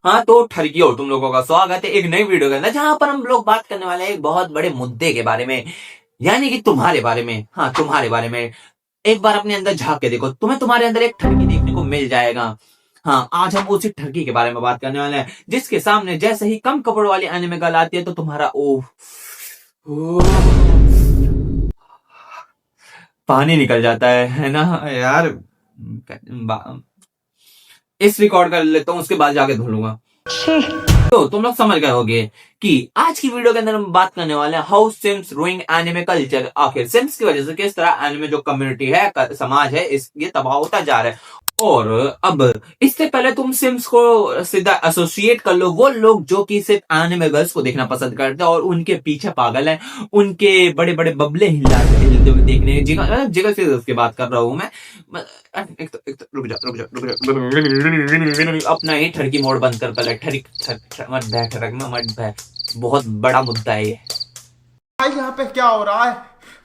हाँ तो ठरकी और तुम लोगों का स्वागत है एक नई वीडियो के अंदर, जहां पर हम लोग बात करने वाले हैं एक बहुत बड़े मुद्दे के बारे में, यानी कि तुम्हारे बारे में। हाँ, तुम्हारे बारे में। एक बार अपने अंदर झांक के देखो, तुम्हें तुम्हारे अंदर एक ठरकी देखने को मिल जाएगा। हाँ, आज हम उसी ठरकी के बारे में बात करने वाले हैं, जिसके सामने जैसे ही कम कपड़ों वाली एनिमे गर्ल आती है तो तुम्हारा ओह पानी निकल जाता है ना यार। इस रिकॉर्ड कर लेता हूँ, उसके बाद जाके धो लूंगा। तो तुम लोग समझ गए होंगे कि आज की वीडियो के अंदर हम बात करने वाले हैं हाउ सिम्स रूइंग एनिमे कल्चर। आखिर सिम्स की वजह से किस तरह एनिमे जो कम्युनिटी है, समाज है, इस ये तबाह होता जा रहा है। और अब इससे पहले तुम सिम्स को सीधा एसोसिएट कर लो वो लोग जो कि सिर्फ एनिमे गर्ल्स को देखना पसंद करते हैं और उनके पीछे पागल हैं, उनके बड़े बड़े बबले हिलते हुए देखने। जिगर जिगर से उसकी बात कर रहा हूं मैं। रुक जा, अपना ही ठरकी मोड बंद कर पहले। मत बैठ रख में मत बैठ, बहुत बड़ा मुद्दा है ये। भाई यहाँ पे क्या हो रहा है?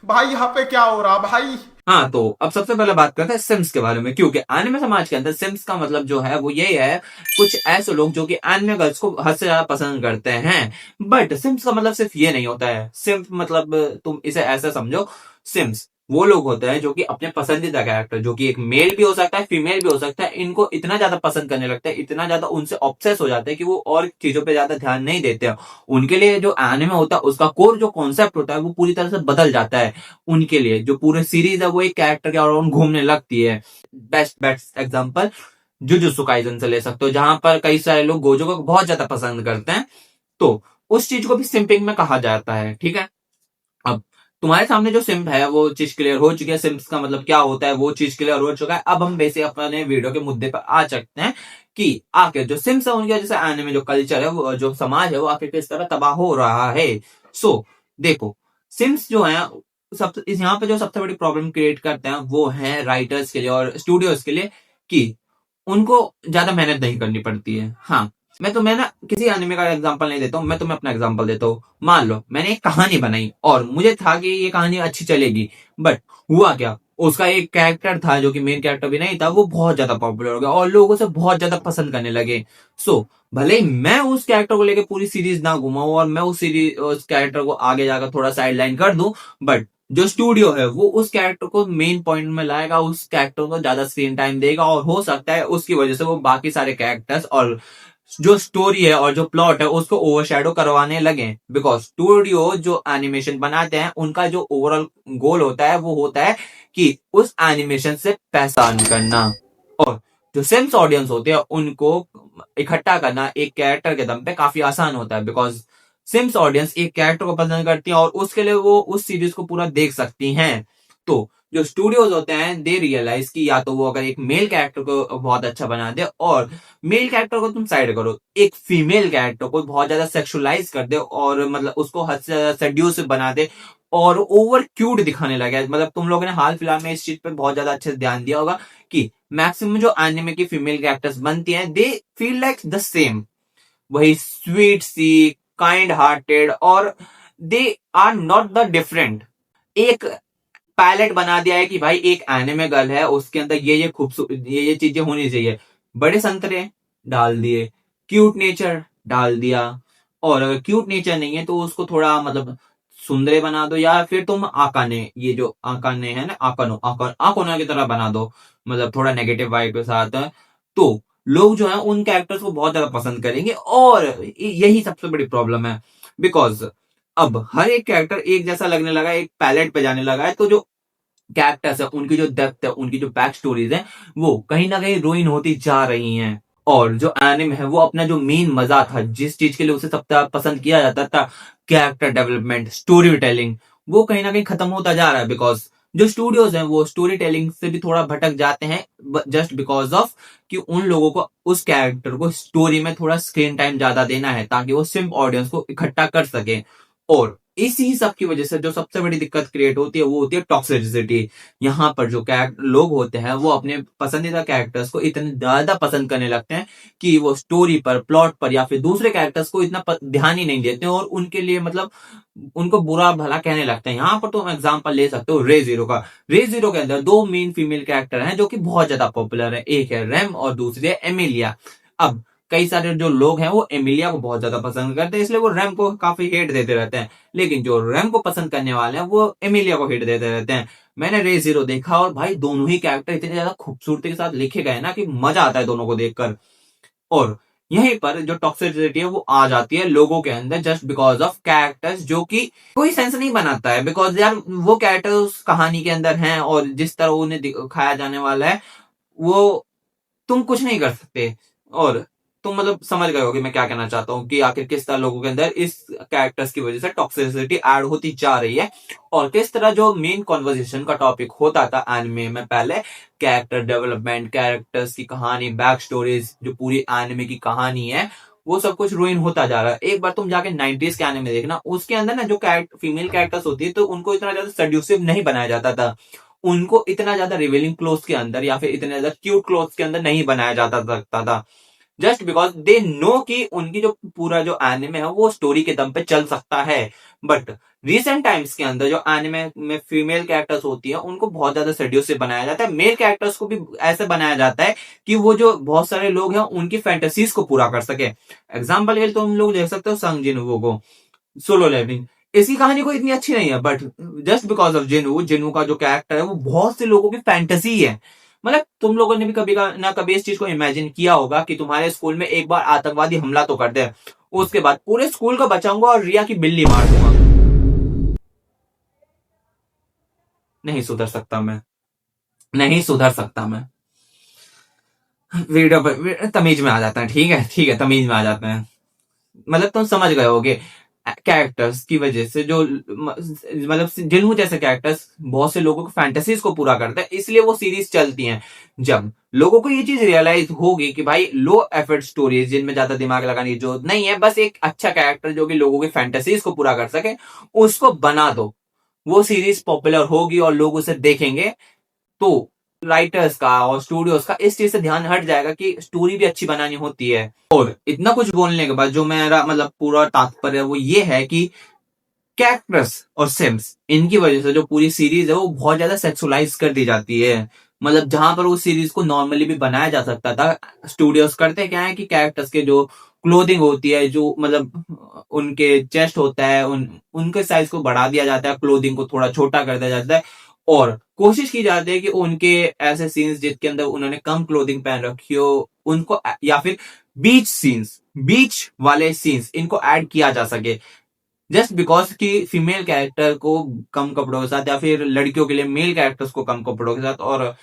भाई यहाँ पे क्या हो रहा भाई? हाँ, तो अब सबसे पहले बात करते हैं सिम्स के बारे में, क्योंकि एनिमे समाज के अंदर सिम्स का मतलब जो है वो यही है, कुछ ऐसे लोग जो कि एनिमे गर्ल्स को हद से ज्यादा पसंद करते हैं। बट सिम्स का मतलब सिर्फ ये नहीं होता है। सिम्स मतलब तुम इसे ऐसा समझो, सिम्स वो लोग होते हैं जो कि अपने पसंदीदा कैरेक्टर, जो कि एक मेल भी हो सकता है फीमेल भी हो सकता है, इनको इतना ज्यादा पसंद करने लगता है, इतना ज्यादा उनसे ऑब्सेस हो जाते हैं कि वो और चीजों पे ज्यादा ध्यान नहीं देते हैं। उनके लिए जो एनिमे होता है उसका कोर जो कॉन्सेप्ट होता है वो पूरी तरह से बदल जाता है। उनके लिए जो पूरे सीरीज है वो एक कैरेक्टर के अराउंड घूमने लगती है। बेस्ट एग्जांपल जुजुत्सु काइसेन से ले सकते हो, जहां पर कई सारे लोग गोजो को बहुत ज्यादा पसंद करते हैं। तो उस चीज को भी सिंपिंग में कहा जाता है, ठीक है। अब तुम्हारे सामने जो सिम्प है वो चीज क्लियर हो चुकी है, सिम्प्स का मतलब क्या होता है वो चीज क्लियर हो चुका है। अब हम बेसिक अपने वीडियो के मुद्दे पर आ सकते हैं कि आखिर जो सिम्स है उनकी वजह से एनिमे जो कल्चर है, वो जो समाज है, वो आखिर किस तरह तबाह हो रहा है। सो देखो, सिम्स जो है सब इस यहाँ पे जो सबसे बड़ी प्रॉब्लम क्रिएट करते हैं वो है राइटर्स के लिए और स्टूडियोज के लिए, कि उनको ज्यादा मेहनत नहीं करनी पड़ती है। हाँ, मैं ना किसी एनिमे का एग्जांपल नहीं देता हूँ, मैं तुम्हें अपना एग्जांपल देता हूँ। मान लो मैंने एक कहानी बनाई और मुझे था कि ये कहानी अच्छी चलेगी, बट हुआ क्या, उसका एक कैरेक्टर था जो कि मेन कैरेक्टर भी नहीं था, वो बहुत ज्यादा पॉपुलर हो गया और लोगों से बहुत ज्यादा पसंद करने लगे। सो भले ही मैं उस कैरेक्टर को लेकर पूरी सीरीज ना घुमाऊं और मैं उस कैरेक्टर को आगे जाकर थोड़ा साइड लाइन कर दूं, बट जो स्टूडियो है वो उस कैरेक्टर को मेन पॉइंट में लाएगा, उस कैरेक्टर को ज्यादा स्क्रीन टाइम देगा और हो सकता है उसकी वजह से वो बाकी सारे कैरेक्टर्स और जो स्टोरी है और जो प्लॉट है उसको ओवरशैडो करवाने लगे। बिकॉज स्टूडियो जो एनिमेशन बनाते हैं उनका जो ओवरऑल गोल होता है वो होता है कि उस एनिमेशन से पैसा अर्न करना। और जो सिम्स ऑडियंस होते हैं उनको इकट्ठा करना एक कैरेक्टर के दम पे काफी आसान होता है, बिकॉज सिम्स ऑडियंस एक कैरेक्टर को पसंद करती है और उसके लिए वो उस सीरीज को पूरा देख सकती हैं। तो जो स्टूडियोज होते हैं दे रियलाइज कि या तो वो अगर एक मेल कैरेक्टर को बहुत अच्छा बना दे, और मेल कैरेक्टर को तुम साइड करो, एक फीमेल कैरेक्टर को बहुत ज्यादा सेक्सुअलाइज कर दे और मतलब उसको हद से ज्यादा सेड्यूस बना दे और ओवर क्यूट दिखाने लगे। मतलब तुम लोगों ने हाल फिलहाल में इस चीज पर बहुत ज्यादा अच्छे से ध्यान दिया होगा कि मैक्सिमम जो एनिमे की फीमेल कैरेक्टर्स बनती हैं they feel like the same, वही स्वीट सी, काइंड हार्टेड, और they are not the different. एक पैलेट बना दिया है कि भाई एक एनिमे गर्ल है, उसके अंदर ये खूबसूरत ये चीजें होनी चाहिए। बड़े संतरे डाल दिए, क्यूट नेचर डाल दिया, और अगर क्यूट नेचर नहीं है तो उसको थोड़ा मतलब सुंदरे बना दो, या फिर तुम आकाने, ये जो आकाने है ना, आकोना की तरह बना दो, मतलब थोड़ा नेगेटिव वाइब के साथ। तो लोग जो है उन कैरेक्टर्स को बहुत ज्यादा पसंद करेंगे और यही सबसे बड़ी प्रॉब्लम है। बिकॉज अब हर एक कैरेक्टर एक जैसा लगने लगा है, एक पैलेट पे जाने लगा है, तो जो कैरेक्टर्स है उनकी जो डेप्थ है, उनकी जो बैक स्टोरीज है, वो कहीं ना कहीं रुइन होती जा रही हैं। और जो एनिमे है वो अपना जो मेन मजा था, जिस चीज के लिए उसे सबसे पसंद किया जाता था, कैरेक्टर डेवलपमेंट, स्टोरी टेलिंग, वो कहीं ना कहीं खत्म होता जा रहा है। बिकॉज जो स्टूडियोज हैं वो स्टोरी टेलिंग से भी थोड़ा भटक जाते हैं, जस्ट बिकॉज ऑफ कि उन लोगों को उस कैरेक्टर को स्टोरी में थोड़ा स्क्रीन टाइम ज्यादा देना है ताकि वो सिर्फ ऑडियंस को इकट्ठा कर सके। और इसी सब की वजह से जो सबसे बड़ी दिक्कत क्रिएट होती है वो होती है टॉक्सिसिटी। यहाँ पर जो लोग होते हैं वो अपने पसंदीदा कैरेक्टर्स को इतने ज्यादा पसंद करने लगते हैं कि वो स्टोरी पर, प्लॉट पर या फिर दूसरे कैरेक्टर्स को इतना ध्यान ही नहीं देते और उनके लिए मतलब उनको बुरा भला कहने लगते हैं। यहाँ पर तुम एग्जांपल ले सकते हो रे जीरो का। रे जीरो के अंदर दो मेन फीमेल कैरेक्टर हैं जो कि बहुत ज्यादा पॉपुलर है, एक है रेम और दूसरी है एमिलिया। अब कई सारे जो लोग हैं वो एमिलिया को बहुत ज्यादा पसंद करते हैं, इसलिए वो रैम को काफी हेट देते रहते हैं। लेकिन जो रैम को पसंद करने वाले हैं वो एमिलिया को हेट देते रहते हैं। मैंने रे जीरो देखा और भाई दोनों ही कैरेक्टर इतने ज्यादा खूबसूरती के साथ लिखे गए ना कि मजा आता है दोनों को देखकर। और यहीं पर जो टॉक्सिसिटी है वो आ जाती है लोगों के अंदर जस्ट बिकॉज ऑफ कैरेक्टर्स, जो कि कोई सेंस नहीं बनाता है। बिकॉज यार वो कैरेक्टर उस कहानी के अंदर हैं और जिस तरह उन्हें दिखाया जाने वाला है वो तुम कुछ नहीं कर सकते। और तुम मतलब समझ गए होगे मैं क्या कहना चाहता हूँ कि आखिर किस तरह लोगों के अंदर इस कैरेक्टर्स की वजह से टॉक्सिसिटी ऐड होती जा रही है, और किस तरह जो मेन कॉन्वर्जेशन का टॉपिक होता था एनिमे में पहले, कैरेक्टर डेवलपमेंट, कैरेक्टर्स की कहानी, बैक स्टोरीज, जो पूरी एनिमे की कहानी है वो सब कुछ रुइन होता जा रहा है। एक बार तुम जाके 90s के एनिमे देखना, उसके अंदर ना जो फीमेल कैरेक्टर्स होती है तो उनको इतना ज्यादा सेड्यूसिव नहीं बनाया जाता था, उनको इतना ज्यादा रिवीलिंग क्लोथ के अंदर या फिर इतने ज्यादा क्यूट क्लोथ के अंदर नहीं बनाया जाता सकता था, जस्ट बिकॉज दे नो कि उनकी जो पूरा जो एनिमे है वो स्टोरी के दम पे चल सकता है। बट रिसेंट टाइम्स के अंदर जो एनिमे में फीमेल कैरेक्टर्स होती है उनको बहुत ज्यादा सेड्यूसिव बनाया जाता है, मेल कैरेक्टर्स को भी ऐसे बनाया जाता है कि वो जो बहुत सारे लोग हैं उनकी फैंटेसीज को पूरा कर सके। एग्जाम्पल के लिए तुम लोग देख सकते हो संग जिनवो को, सोलो लेवलिंग। इसकी कहानी कोई इतनी अच्छी नहीं है but just because of Jinu, Jinu का जो कैरेक्टर है वो बहुत से लोगों की फैंटेसी है। मतलब तुम लोगों ने भी कभी ना कभी इस चीज को इमेजिन किया होगा कि तुम्हारे स्कूल में एक बार आतंकवादी हमला तो कर दे, उसके बाद पूरे स्कूल को बचाऊंगा और रिया की बिल्ली मार दूंगा। नहीं सुधर सकता मैं, नहीं सुधर सकता मैं। वीडियो पर तमीज में आ जाता है, ठीक है ठीक है, तमीज में आ जाते हैं। मतलब तुम समझ गए होगे कैरेक्टर्स की वजह से जो मतलब जिन्हों जैसे कैरेक्टर्स बहुत से लोगों की फैंटेसीज को पूरा करता है, इसलिए वो सीरीज चलती हैं। जब लोगों को ये चीज रियलाइज होगी कि भाई लो एफर्ट स्टोरीज जिनमें ज्यादा दिमाग लगाने की जरूरत नहीं है, बस एक अच्छा कैरेक्टर जो कि लोगों की फैंटेसीज को पूरा कर सके उसको बना दो, वो सीरीज पॉपुलर होगी और लोग उसे देखेंगे। तो राइटर्स का और स्टूडियोज का इस चीज से ध्यान हट जाएगा कि स्टोरी भी अच्छी बनानी होती है। और इतना कुछ बोलने के बाद जो मेरा मतलब पूरा तात्पर्य है वो ये है कि कैक्टस और सिम्स, इनकी वजह से जो पूरी सीरीज है वो बहुत ज्यादा सेक्सुअलाइज कर दी जाती है। मतलब जहां पर उस सीरीज को नॉर्मली भी बनाया जा सकता था, स्टूडियोज करते क्या है कि कैरेक्टर्स के जो क्लोथिंग होती है, जो मतलब उनके चेस्ट होता है, उनके साइज को बढ़ा दिया जाता है, क्लोथिंग को थोड़ा छोटा कर दिया जाता है, और कोशिश की जाती है कि उनके ऐसे सीन्स जिसके अंदर उन्होंने कम क्लोथिंग पहन रखी हो उनको, या फिर बीच सीन्स, बीच वाले सीन्स इनको ऐड किया जा सके, जस्ट बिकॉज कि फीमेल कैरेक्टर को कम कपड़ों के साथ या फिर लड़कियों के लिए मेल कैरेक्टर्स को कम कपड़ों के साथ। और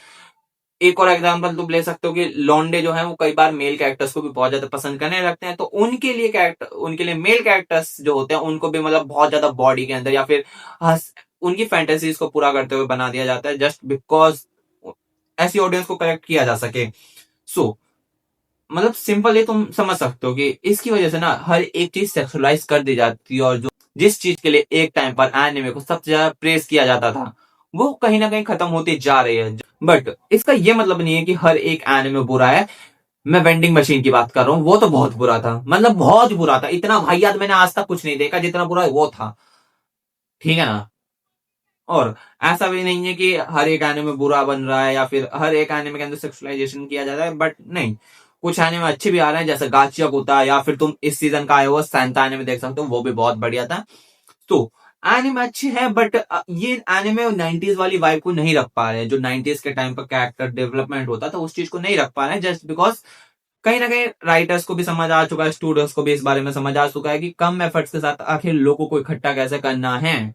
एक और एग्जांपल तुम ले सकते हो कि लॉन्डे जो है वो कई बार मेल कैरेक्टर्स को भी बहुत ज्यादा पसंद करने लगते हैं, तो उनके लिए कैरेक्टर, उनके लिए मेल कैरेक्टर्स जो होते हैं उनको भी मतलब बहुत ज्यादा बॉडी के अंदर या फिर उनकी फैंटेसीज को पूरा करते हुए बना दिया जाता है, जस्ट बिकॉज ऐसी ऑडियंस को करेक्ट किया जा सके। सो मतलब सिंपल ये तुम समझ सकते हो कि इसकी वजह से ना हर एक चीज सेक्सुअलाइज कर दी जाती है, और जो जिस चीज के लिए एक टाइम पर एनिमे को सबसे ज्यादा प्रेस किया जाता था वो कहीं ना कहीं खत्म होती जा रही है। बट इसका ये मतलब नहीं है कि हर एक एनिमे बुरा है। मैं वेंडिंग मशीन की बात कर रहा हूँ, वो तो बहुत बुरा था, मतलब बहुत बुरा था, इतना वाहियात मैंने आज तक कुछ नहीं देखा जितना बुरा वो था, ठीक है ना। और ऐसा भी नहीं है कि हर एक एनिमे बुरा बन रहा है या फिर हर एक एनिमे के अंदर सेक्सुअलाइजेशन किया जा रहा है, बट नहीं, कुछ एनिमे अच्छे भी आ रहे हैं जैसे गाचिया होता है, या फिर तुम इस सीजन का आया हुआ सैंता एनिमे देख सकते हो, वो भी बहुत बढ़िया था। तो एनिमे अच्छे हैं बट ये एनिमे 90s वाली वाइब को नहीं रख पा रहे हैं, जो 90s के टाइम पर कैरेक्टर डेवलपमेंट होता था उस चीज को नहीं रख पा रहे हैं, जस्ट बिकॉज कहीं ना कहीं राइटर्स को भी समझ आ चुका है, स्टूडियोज को भी इस बारे में समझ आ चुका है कि कम एफर्ट्स के साथ आखिर लोगों को इकट्ठा कैसे करना है।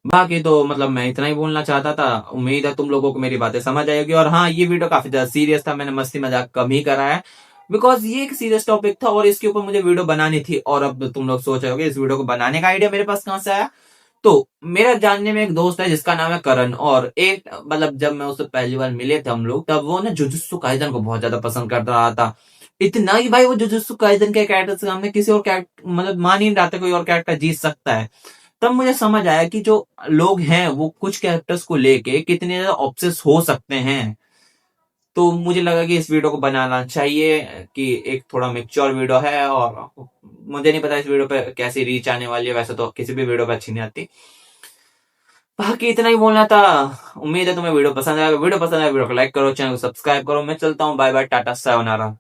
बाकी तो मतलब मैं इतना ही बोलना चाहता था, उम्मीद है तुम लोगों को मेरी बातें समझ आएगी। और हाँ, ये वीडियो काफी ज्यादा सीरियस था, मैंने मस्ती मजाक कम ही करा है बिकॉज ये एक सीरियस टॉपिक था और इसके ऊपर मुझे वीडियो बनानी थी। और अब तुम लोग सोच रहे होगे इस वीडियो को बनाने का आइडिया मेरे पास कहां से आया। तो मेरा जानने में एक दोस्त है जिसका नाम है करण, और एक मतलब जब मैं उससे पहली बार मिले थे हम लोग, तब वो ना जुजुत्सु काइसेन को बहुत ज्यादा पसंद कर रहा था। इतना ही भाई वो जुजुत्सु काइसेन के कैरेक्टर से सामने किसी और कैरेक्टर मतलब मान ही नहीं रहा था कोई और कैरेक्टर जीत सकता है। तब मुझे समझ आया कि जो लोग हैं वो कुछ कैरेक्टर्स को लेके कितने ज्यादा ऑब्सेस हो सकते हैं। तो मुझे लगा कि इस वीडियो को बनाना चाहिए कि एक थोड़ा मैच्योर वीडियो है, और मुझे नहीं पता इस वीडियो पे कैसी रीच आने वाली है, वैसे तो किसी भी वीडियो पे अच्छी नहीं आती। बाकी इतना ही बोलना था। उम्मीद है तुम्हें वीडियो पसंद आएगा, वीडियो पसंद आएगा वीडियो को लाइक करो, चैनल को सब्सक्राइब करो। मैं चलता हूँ, बाय बाय, टाटा, सायोनारा।